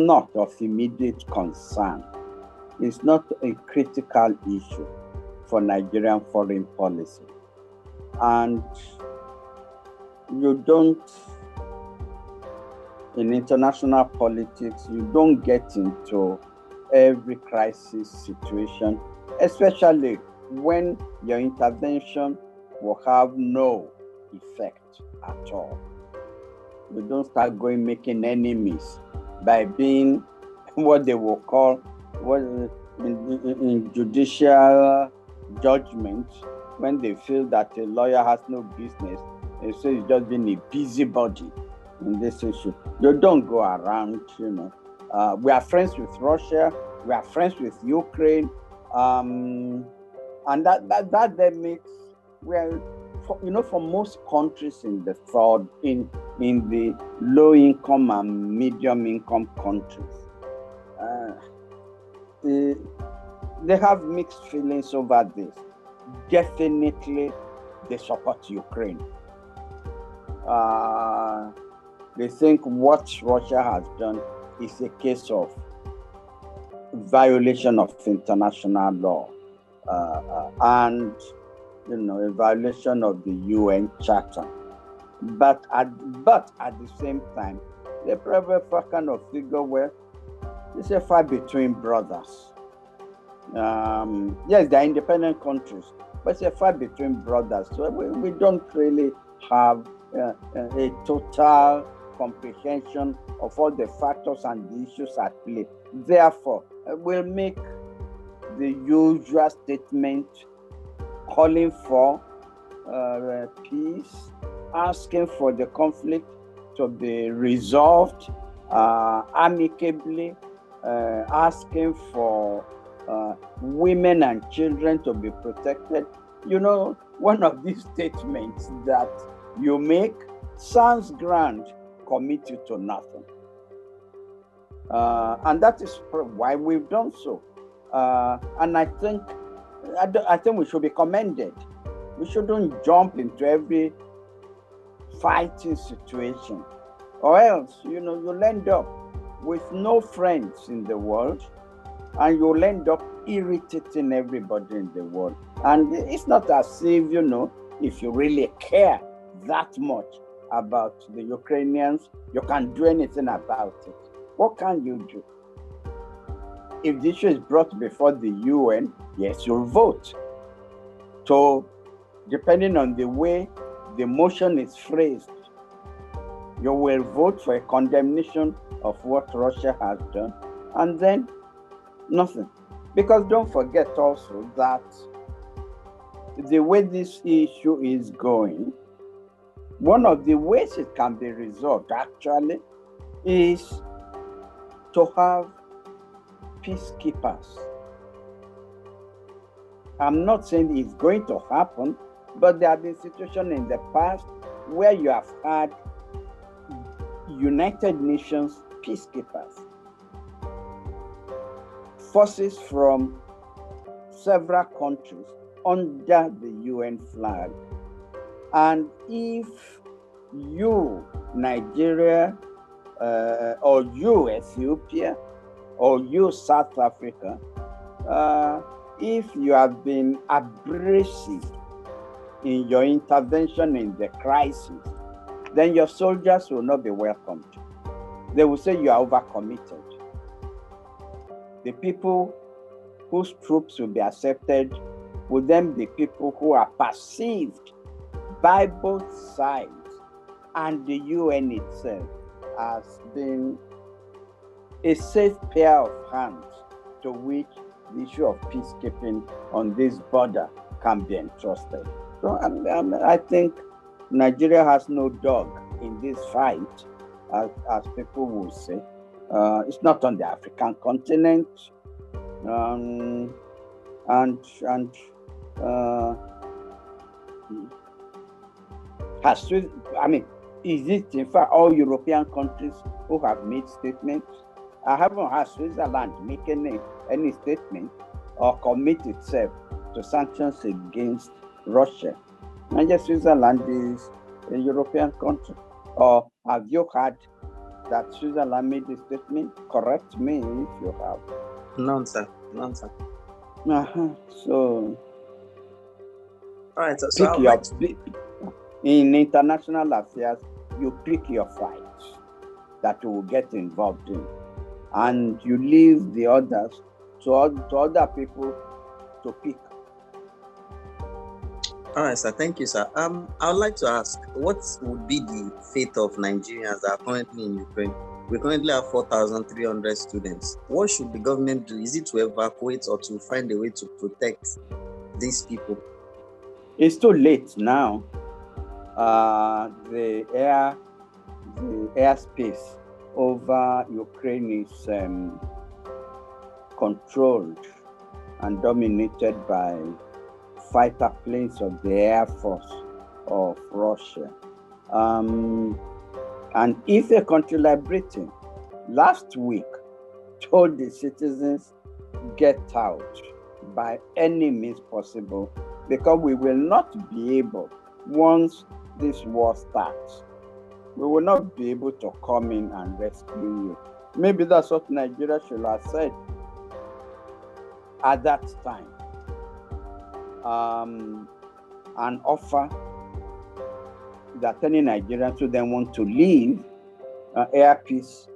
not of immediate concern. It's not a critical issue for Nigerian foreign policy. And you don't, in international politics, you don't get into every crisis situation, especially when your intervention will have no effect at all. You don't start making enemies by being what they will call in judicial judgment, when they feel that a lawyer has no business, they say he's just being a busybody in this issue. You don't go around, we are friends with Russia, we are friends with Ukraine, and that then makes, for most countries in the third, in the low income and medium income countries, they have mixed feelings over this. Definitely, they support Ukraine. They think what Russia has done is a case of violation of international law, and a violation of the UN Charter. But at the same time, they probably kind of figure, well, it's a fight between brothers. Yes, they're independent countries, but it's a fight between brothers. So we don't really have a total comprehension of all the factors and the issues at play. Therefore, we'll make the usual statement calling for peace, asking for the conflict to be resolved amicably, asking for women and children to be protected. One of these statements that you make sounds grand, commit you to nothing. And that is why we've done so. And I think we should be commended. We shouldn't jump into every fighting situation, or else, you'll end up with no friends in the world, and you'll end up irritating everybody in the world. And it's not as if, if you really care that much about the Ukrainians, you can do anything about it. What can you do? If the issue is brought before the UN, yes, you'll vote. So, depending on the way the motion is phrased, you will vote for a condemnation of what Russia has done, and then nothing. Because don't forget also that the way this issue is going, one of the ways it can be resolved actually is to have peacekeepers. I'm not saying it's going to happen, but there have been situations in the past where you have had United Nations peacekeepers, forces from several countries under the UN flag. And if you, Nigeria, or you, Ethiopia, or you, South Africa, if you have been abrasive in your intervention in the crisis, then your soldiers will not be welcomed. They will say you are overcommitted. The people whose troops will be accepted will then be people who are perceived by both sides and the UN itself as being a safe pair of hands to which the issue of peacekeeping on this border can be entrusted. So I think Nigeria has no dog in this fight, as people will say. It's not on the African continent, is it in fact all European countries who have made statements? I haven't heard Switzerland make any statement or commit itself to sanctions against Russia. And yes, Switzerland is a European country. Or have you heard that Switzerland made the statement? Correct me if you have. None, sir. None, sir. So, all right, so in international affairs, you pick your fights that you will get involved in, and you leave the others to other people to pick. All right, sir. Thank you, sir. I would like to ask, what would be the fate of Nigerians that are currently in Ukraine? We currently have 4,300 students. What should the government do? Is it to evacuate or to find a way to protect these people? It's too late now. The airspace over Ukraine is controlled and dominated by fighter planes of the Air Force of Russia. And if a country like Britain last week told the citizens, get out by any means possible, because we will not be able, once this war starts, we will not be able to come in and rescue you. Maybe that's what Nigeria should have said at that time. An offer that any Nigerians who then want to leave, air peace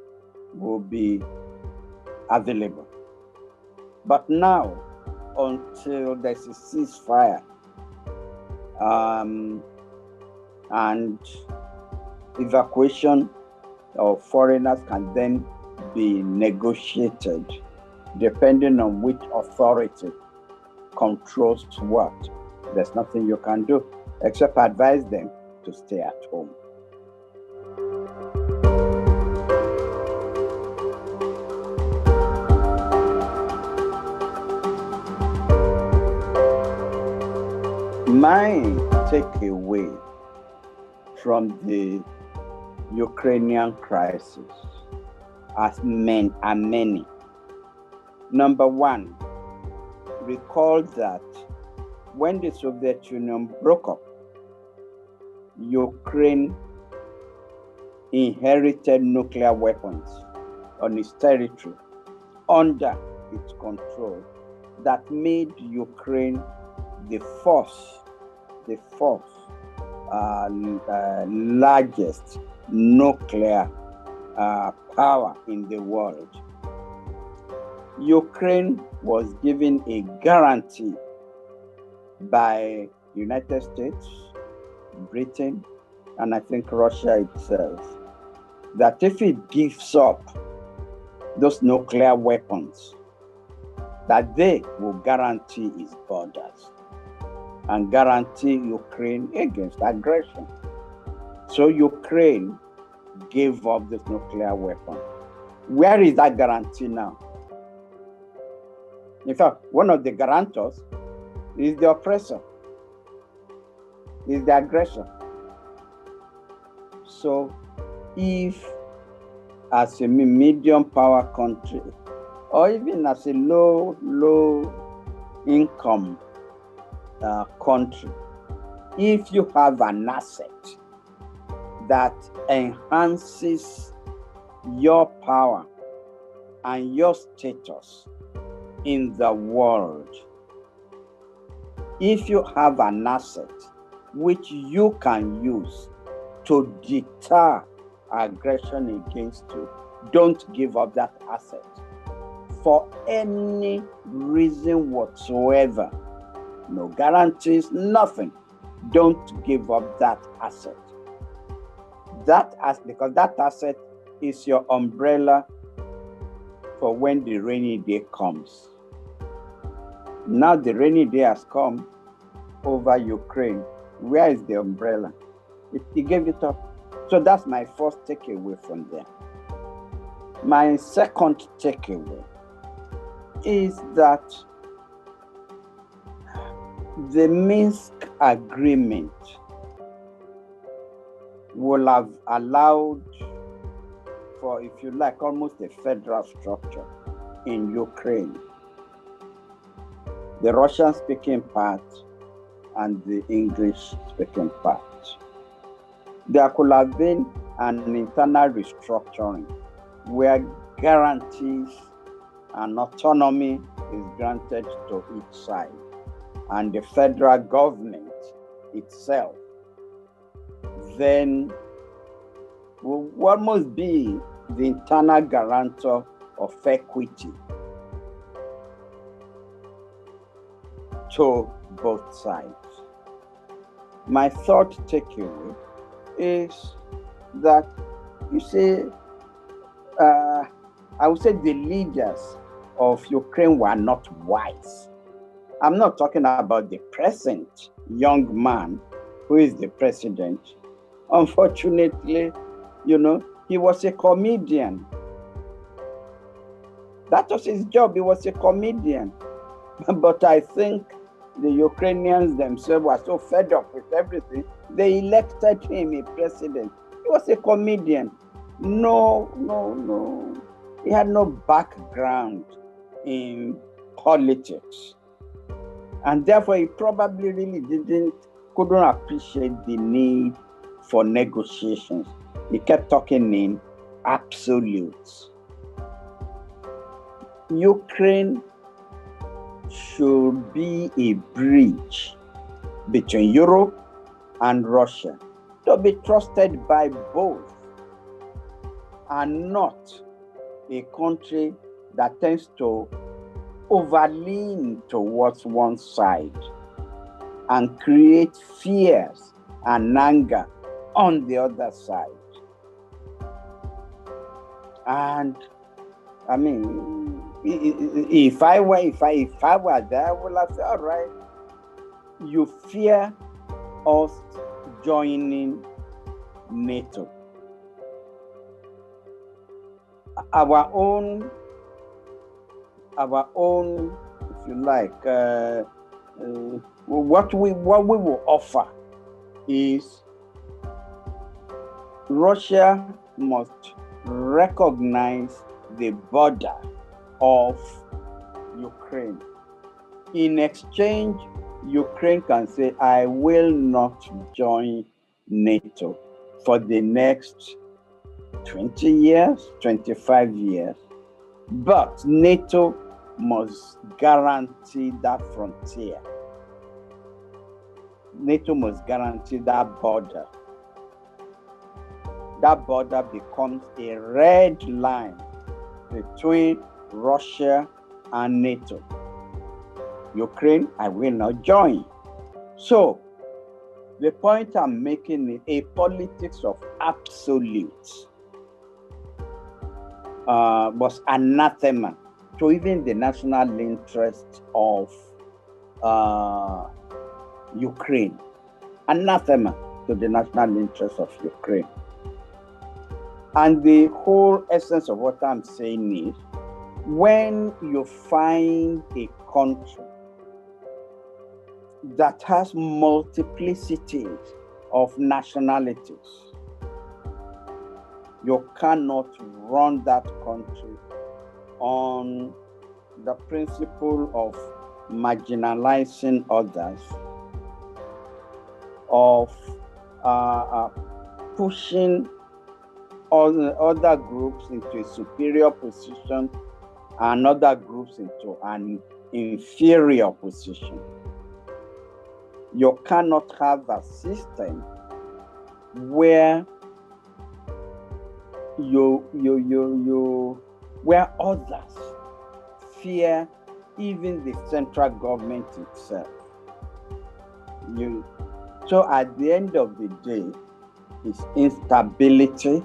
will be available. But now, until there's a ceasefire and evacuation of foreigners can then be negotiated, depending on which authority controls what, there's nothing you can do except advise them to stay at home. My takeaway from the Ukrainian crisis are many. Number one, recall that when the Soviet Union broke up, Ukraine inherited nuclear weapons on its territory under its control that made Ukraine the fourth largest nuclear power in the world. Ukraine was given a guarantee by United States, Britain, and I think Russia itself, that if it gives up those nuclear weapons, that they will guarantee its borders and guarantee Ukraine against aggression. So Ukraine gave up this nuclear weapon. Where is that guarantee now? In fact, one of the guarantors is the oppressor, is the aggressor. So if as a medium power country, or even as a low income country, if you have an asset that enhances your power and your status in the world, if you have an asset which you can use to deter aggression against you, don't give up that asset for any reason whatsoever. No guarantees, nothing. Don't give up that asset. Because that asset is your umbrella for when the rainy day comes. Now the rainy day has come over Ukraine. Where is the umbrella? He gave it up. So that's my first takeaway from there. My second takeaway is that the Minsk agreement will have allowed for, if you like, almost a federal structure in Ukraine. The Russian-speaking part and the English-speaking part. There could have been and internal restructuring, where guarantees and autonomy is granted to each side, and the federal government itself then will almost be the internal guarantor of equity to both sides. My third takeaway is that, you see, I would say the leaders of Ukraine were not wise. I'm not talking about the present young man who is the president. Unfortunately, he was a comedian. That was his job. He was a comedian. But I think the Ukrainians themselves were so fed up with everything, they elected him a president. He was a comedian. No. He had no background in politics. And therefore, he probably really couldn't appreciate the need for negotiations. He kept talking in absolutes. Ukraine should be a bridge between Europe and Russia, to be trusted by both, and not a country that tends to overlean towards one side and create fears and anger on the other side. And I mean, if I were there, I would have said, all right, you fear us joining NATO. Our own, if you like, what we will offer is Russia must recognize the border of Ukraine. In exchange, Ukraine can say, I will not join NATO for the next 20 years, 25 years. But NATO must guarantee that frontier. NATO must guarantee that border. That border becomes a red line between Russia and NATO. Ukraine, I will not join. So, the point I'm making is a politics of absolutes was anathema to even the national interest of Ukraine. Anathema to the national interest of Ukraine. And the whole essence of what I'm saying is, when you find a country that has multiplicities of nationalities, you cannot run that country on the principle of marginalizing others, of pushing other groups into a superior position and other groups into an inferior position. You cannot have a system where where others fear even the central government itself. So at the end of the day, it's instability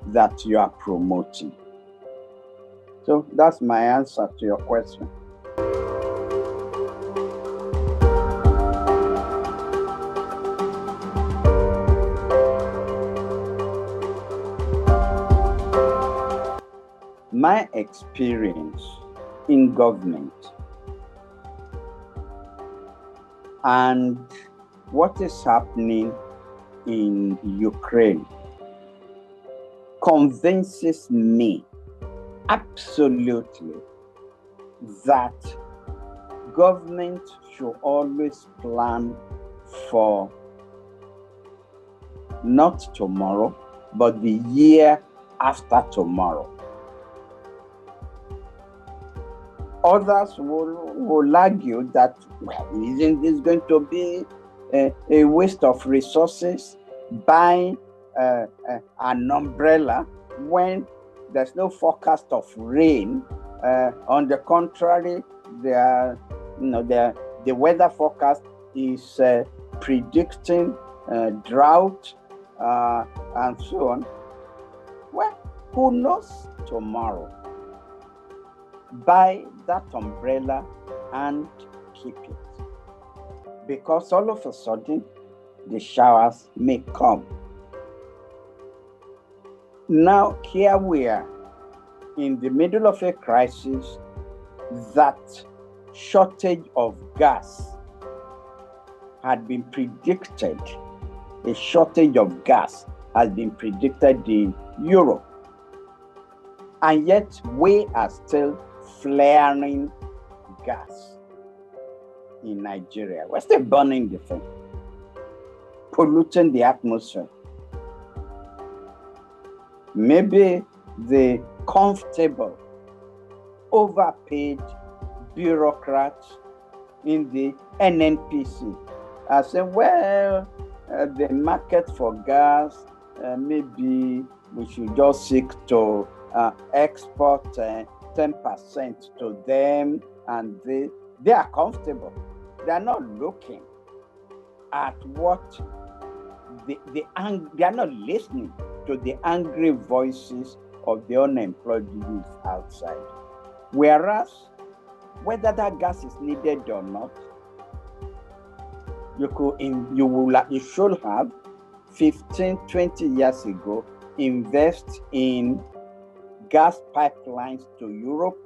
that you are promoting. So that's my answer to your question. My experience in government and what is happening in Ukraine convinces me absolutely that government should always plan for not tomorrow, but the year after tomorrow. Others will argue that, well, isn't this going to be a waste of resources buying an umbrella when there's no forecast of rain? On the contrary, the weather forecast is predicting drought and so on. Well, who knows tomorrow? Buy that umbrella and keep it, because all of a sudden the showers may come. Now here we are in the middle of a crisis. That shortage of gas had been predicted. A shortage of gas has been predicted in Europe, and yet we are still flaring gas in Nigeria. We're still burning the thing, polluting the atmosphere. Maybe the comfortable, overpaid bureaucrats in the NNPC are saying, well, the market for gas, maybe we should just seek to export 10% to them, and they are comfortable. They are not looking at what they are not listening to the angry voices of the unemployed youth outside. Whereas, whether that gas is needed or not, you should have 15, 20 years ago invest in gas pipelines to Europe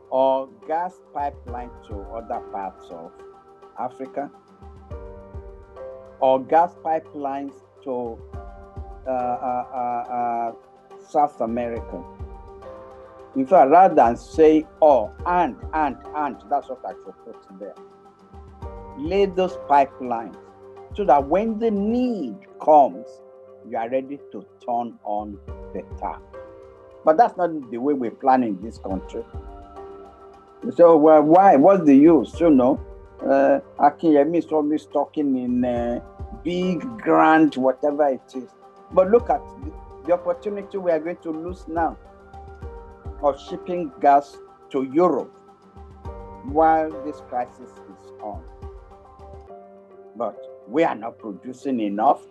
or gas pipeline to other parts of Africa, or gas pipelines to South America. In fact, rather than say and, that's what I should put there. Lay those pipelines so that when the need comes, you are ready to turn on the tap. But that's not the way we plan in this country. So, well, why? What's the use? Akinyemi is always talking in big, grand, whatever it is. But look at the opportunity we are going to lose now of shipping gas to Europe while this crisis is on. But we are not producing enough,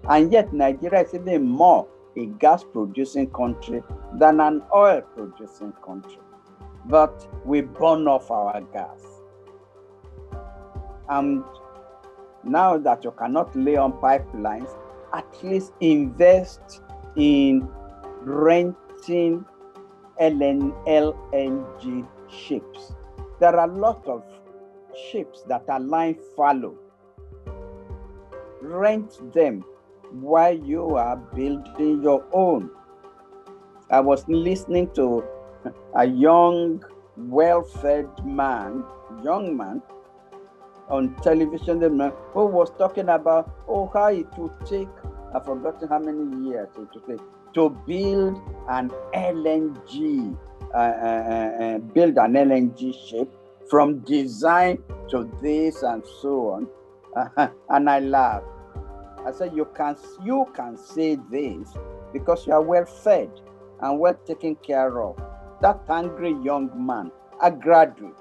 and yet Nigeria is even more a gas-producing country than an oil-producing country. But we burn off our gas. And now that you cannot lay on pipelines, at least invest in renting LNG ships. There are a lot of ships that are lying fallow. Rent them while you are building your own. I was listening to a young, well-fed young man on television who was talking about how it would take, I've forgotten how many years it would take, to build an LNG ship from design to this and so on. And I laughed. I said, you can say this because you are well fed and well taken care of. That angry young man, a graduate,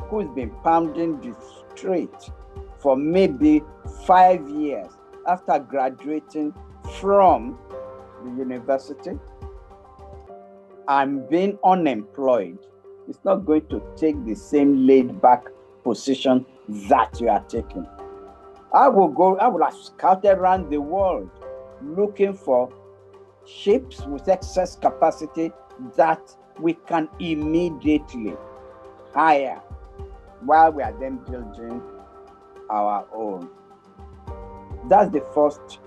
who's been pounding the street for maybe 5 years after graduating from the university and being unemployed, is not going to take the same laid-back position that you are taking. I would have scouted around the world looking for ships with excess capacity that we can immediately hire while we are then building our own. That's the first,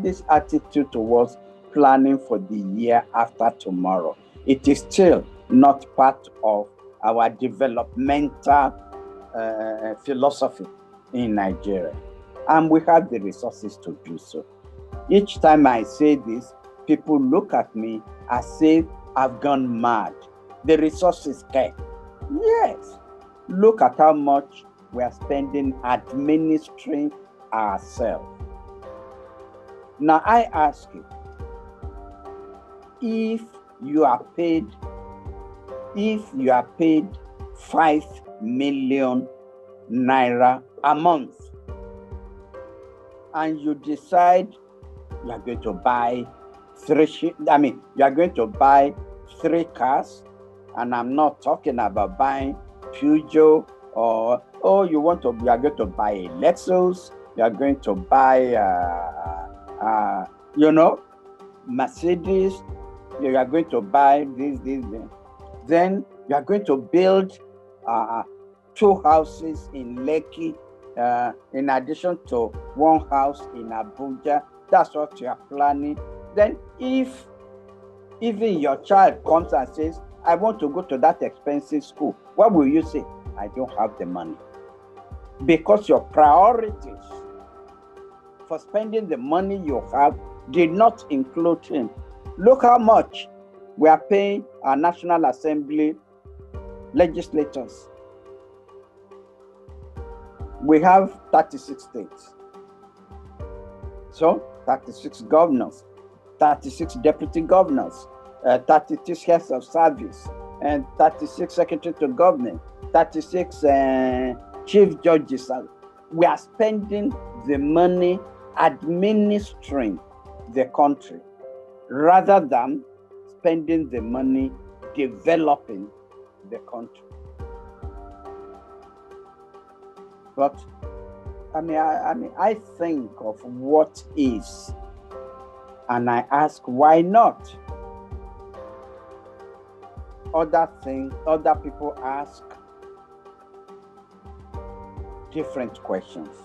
this attitude towards planning for the year after tomorrow. It is still not part of our developmental philosophy in Nigeria. And we have the resources to do so. Each time I say this, people look at me as if I've gone mad. The resources care. Yes. Look at how much we are spending administering ourselves. Now I ask you, if you are paid 5 million naira a month, and you decide you are going to buy you are going to buy 3 cars, and I'm not talking about buying Peugeot or you are going to buy a Lexus, you are going to buy Mercedes, you are going to buy this. Then you are going to build 2 houses in Lekki, in addition to 1 house in Abuja. That's what you are planning. Then if even your child comes and says, I want to go to that expensive school, what will you say? I don't have the money. Because your priorities for spending the money you have did not include him. Look how much we are paying our National Assembly legislators. We have 36 states. So 36 governors, 36 deputy governors, 36 heads of service, and 36 secretary to government, 36 chief judges. We are spending the money administering the country rather than spending the money developing the country. But I think of what is, and I ask, why not? Other people ask different questions.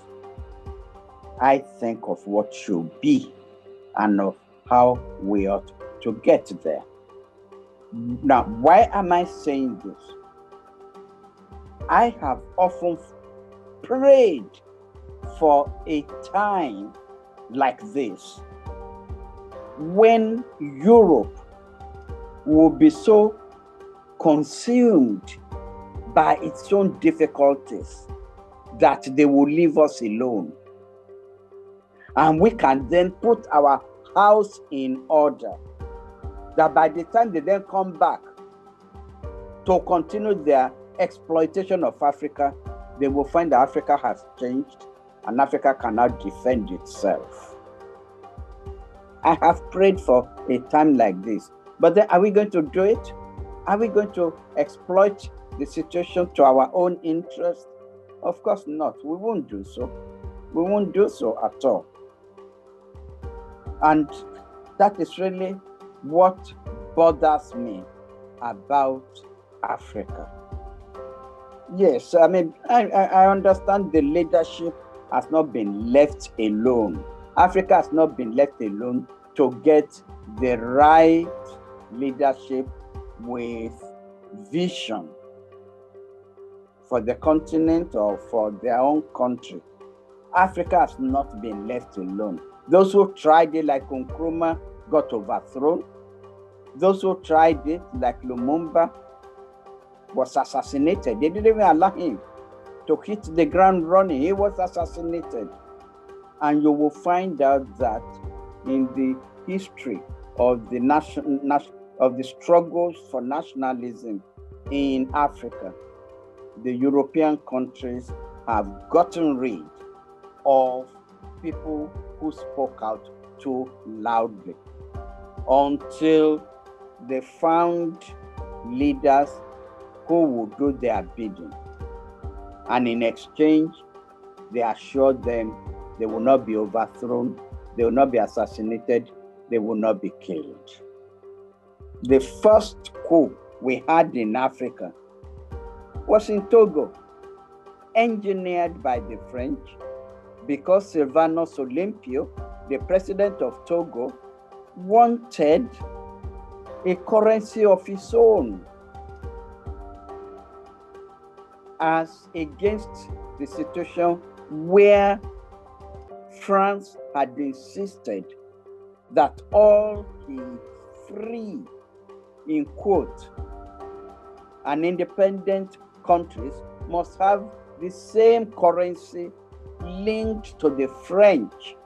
I think of what should be and of how we ought to get there. Now, why am I saying this? I have often prayed for a time like this when Europe will be so consumed by its own difficulties that they will leave us alone. And we can then put our house in order, that by the time they then come back to continue their exploitation of Africa, they will find that Africa has changed and Africa cannot defend itself. I have prayed for a time like this. But then are we going to do it? Are we going to exploit the situation to our own interest? Of course not. We won't do so. We won't do so at all. And that is really what bothers me about Africa. Yes, I understand the leadership has not been left alone. Africa has not been left alone to get the right leadership with vision for the continent or for their own country. Africa has not been left alone. Those who tried it, like Nkrumah, got overthrown. Those who tried it, like Lumumba, was assassinated. They didn't even allow him to hit the ground running. He was assassinated. And you will find out that in the history of the struggles for nationalism in Africa, the European countries have gotten rid of people who spoke out too loudly until they found leaders who would do their bidding. And in exchange, they assured them they will not be overthrown, they will not be assassinated, they will not be killed. The first coup we had in Africa was in Togo, engineered by the French, because Sylvanus Olympio, the president of Togo, wanted a currency of his own, as against the situation where France had insisted that all the free, in quote, and independent countries must have the same currency linked to the French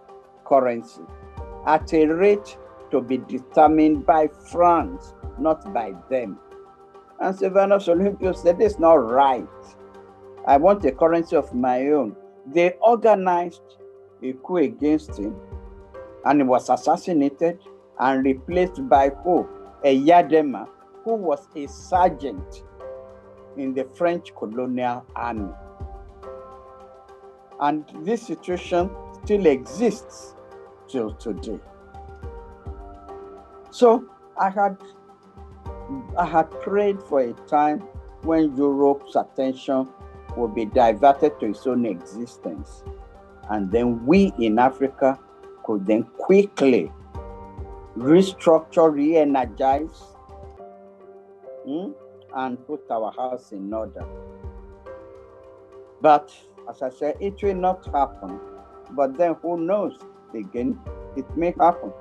currency at a rate to be determined by France, not by them. And Sylvanus Olympus said, it's not right. I want a currency of my own. They organized a coup against him, and he was assassinated and replaced by who? Eyadema, who was a sergeant in the French colonial army. And this situation still exists till today. So I had prayed for a time when Europe's attention would be diverted to its own existence. And then we in Africa could then quickly restructure, re-energize, and put our house in order. But as I said, it will not happen. But then who knows? Again, it may happen.